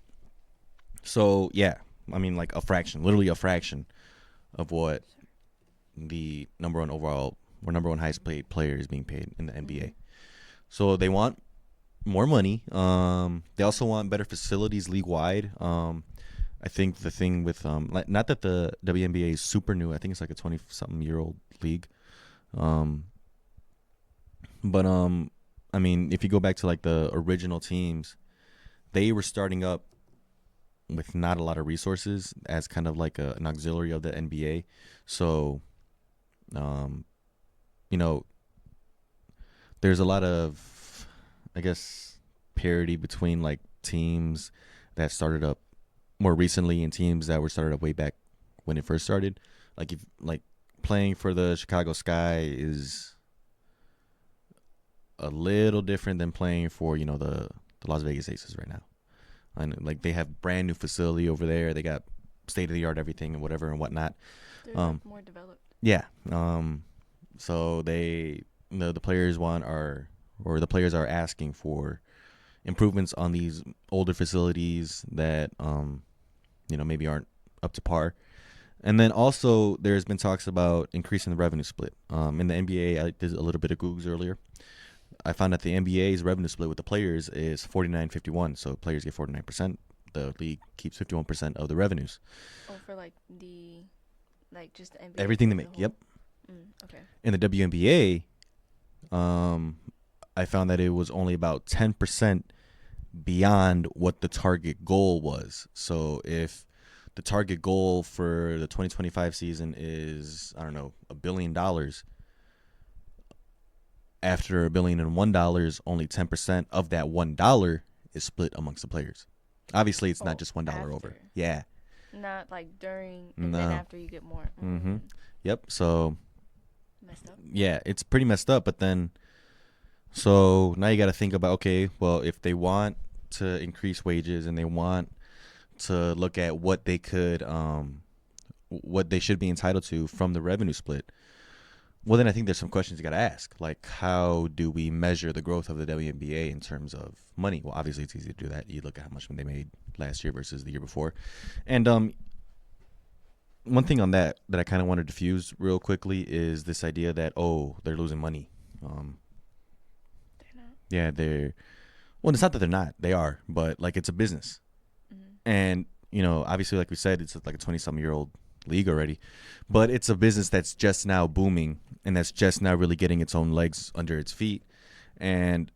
So yeah, I mean, like literally a fraction of what the number one highest paid player is being paid in the NBA. Mm-hmm. So they want more money. They also want better facilities league wide. I think the thing with not that the WNBA is super new. I think it's like a 20-something-year-old league. But I mean, if you go back to like the original teams, they were starting up with not a lot of resources as kind of like an auxiliary of the NBA. So, there's a lot of, I guess, parity between like teams that started up more recently and teams that were started up way back when it first started. Like if like playing for the Chicago Sky is a little different than playing for the Las Vegas Aces right now. And like they have brand new facility over there. They got state of the art everything and whatever and whatnot. They're like more developed. Yeah. So the players the players are asking for improvements on these older facilities that maybe aren't up to par. And then also there's been talks about increasing the revenue split. In the NBA, I did a little bit of Googs earlier. I found that the NBA's revenue split with the players is 49-51. So players get 49%. The league keeps 51% of the revenues. Oh, for just the NBA. Everything they make. Yep. Okay. In the WNBA, I found that it was only about 10% beyond what the target goal was. So if the target goal for the 2025 season is, I don't know, $1 billion, after $1,001,000, only 10% of that $1 is split amongst the players. Obviously, it's not just $1 after. over. Yeah. Not like during and then after you get more. Mm-hmm. Yep. So Messed up. Yeah, it's pretty messed up. But then, so now you got to think about, okay, well, if they want to increase wages and they want to look at what they should be entitled to from the revenue split, well, then I think there's some questions you got to ask. Like, how do we measure the growth of the WNBA in terms of money? Well, obviously, it's easy to do that. You look at how much they made last year versus the year before. And one thing on that I kind of want to diffuse real quickly is this idea that, oh, they're losing money. They're not. Yeah, well, it's not that they're not. They are. But, like, it's a business. Mm-hmm. And, obviously, like we said, it's like a 20-something-year-old league already, but it's a business that's just now booming and that's just now really getting its own legs under its feet. And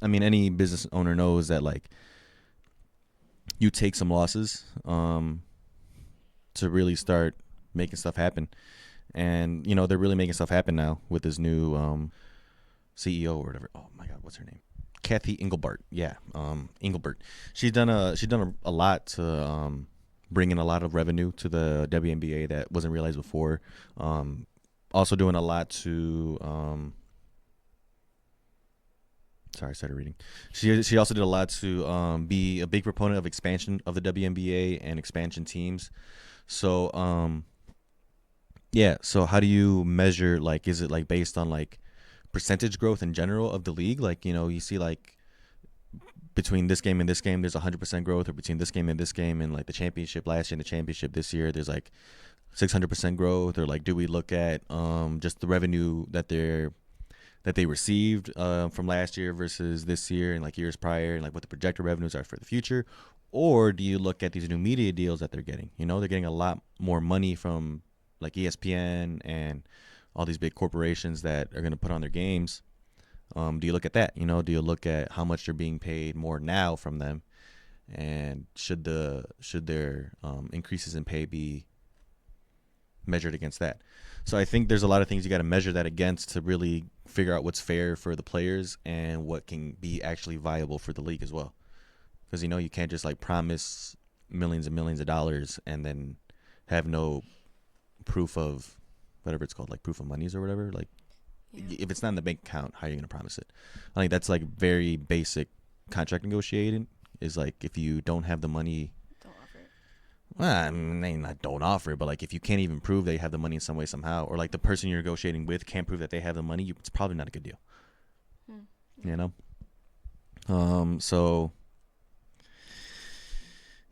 I mean, any business owner knows that, like, you take some losses to really start making stuff happen. And they're really making stuff happen now with this new CEO or whatever. Oh my God, what's her name? Kathy Engelbart. Yeah, Engelbart. She's done a lot to bring in a lot of revenue to the WNBA that wasn't realized before. Also doing a lot to sorry, I started reading. She also did a lot to be a big proponent of expansion of the WNBA and expansion teams. So yeah. So how do you measure, like, is it like based on like percentage growth in general of the league? Like, you see like between this game and this game, there's 100% growth, or between this game and this game and like the championship last year and the championship this year, there's like 600% growth? Or like, do we look at just the revenue that they received from last year versus this year and like years prior, and like what the projected revenues are for the future? Or do you look at these new media deals that they're getting? They're getting a lot more money from like ESPN and all these big corporations that are going to put on their games. Do you look at that? Do you look at how much they're being paid more now from them, and should their increases in pay be measured against that? So I think there's a lot of things you got to measure that against to really figure out what's fair for the players and what can be actually viable for the league as well. Because you can't just like promise millions and millions of dollars and then have no proof of whatever it's called, like proof of monies or whatever. Like, if it's not in the bank account, how are you going to promise it? I think that's like very basic contract negotiating, is like, if you don't have the money, don't offer it. Well, I mean, not don't offer it, but like if you can't even prove they have the money in some way, somehow, or like the person you're negotiating with can't prove that they have the money, it's probably not a good deal. So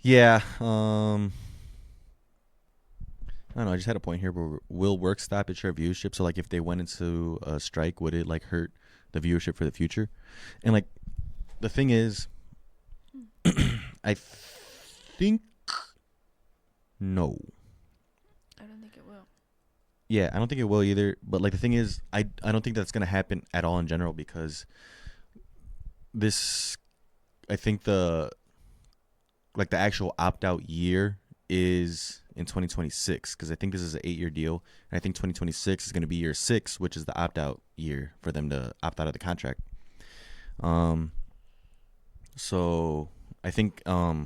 yeah, I don't know. I just had a point here where will work stoppage our viewership? So like, if they went into a strike, would it like hurt the viewership for the future? And like, the thing is, I think no. I don't think it will. Yeah, I don't think it will either. But like, the thing is, I don't think that's gonna happen at all in general, because I think the actual opt out year is in 2026, because I think this is an 8-year deal, and I think 2026 is going to be year 6, which is the opt out year for them to opt out of the contract. So I think I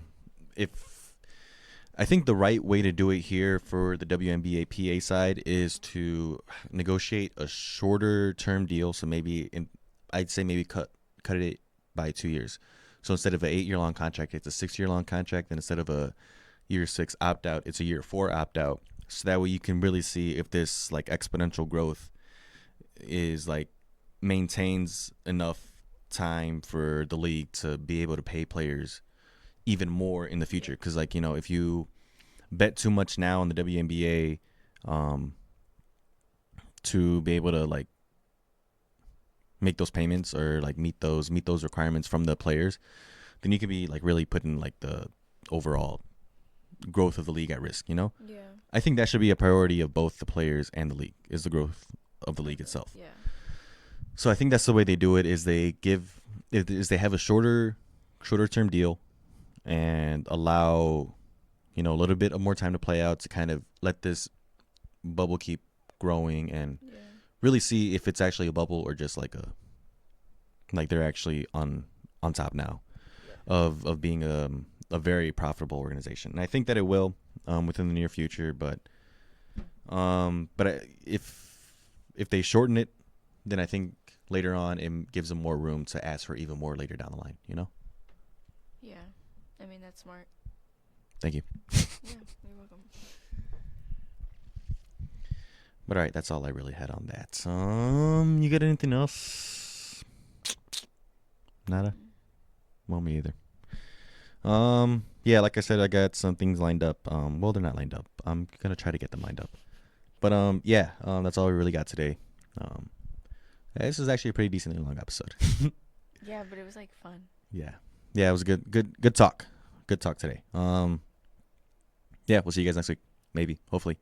think the right way to do it here for the WNBA PA side is to negotiate a shorter term deal. So I'd say maybe cut it by 2 years. So instead of an 8-year long contract, it's a 6-year long contract. And instead of a year 6 opt out, it's a year 4 opt out. So that way you can really see if this like exponential growth is like maintains enough time for the league to be able to pay players even more in the future. Because like, if you bet too much now on the WNBA to be able to like make those payments or like meet those requirements from the players, then you could be like really putting like the overall growth of the league at risk. Yeah. I think that should be a priority of both the players and the league, is the growth of the league itself. Yeah. So I think that's the way they do it, is they have a shorter term deal and allow a little bit of more time to play out, to kind of let this bubble keep growing and really see if it's actually a bubble or just like they're actually on top now of being a very profitable organization. And I think that it will within the near future, but if if they shorten it, then I think later on it gives them more room to ask for even more later down the line. Yeah. I mean, that's smart. Thank you. Yeah, you're welcome. But all right, that's all I really had on that. You got anything else? Nada. Well, me either. Yeah, like I said, I got some things lined up. Well, they're not lined up. I'm gonna try to get them lined up. But yeah, that's all we really got today. This is actually a pretty decently long episode. Yeah, but it was like fun. Yeah, it was good talk. Good talk today. Yeah, we'll see you guys next week. Maybe, hopefully.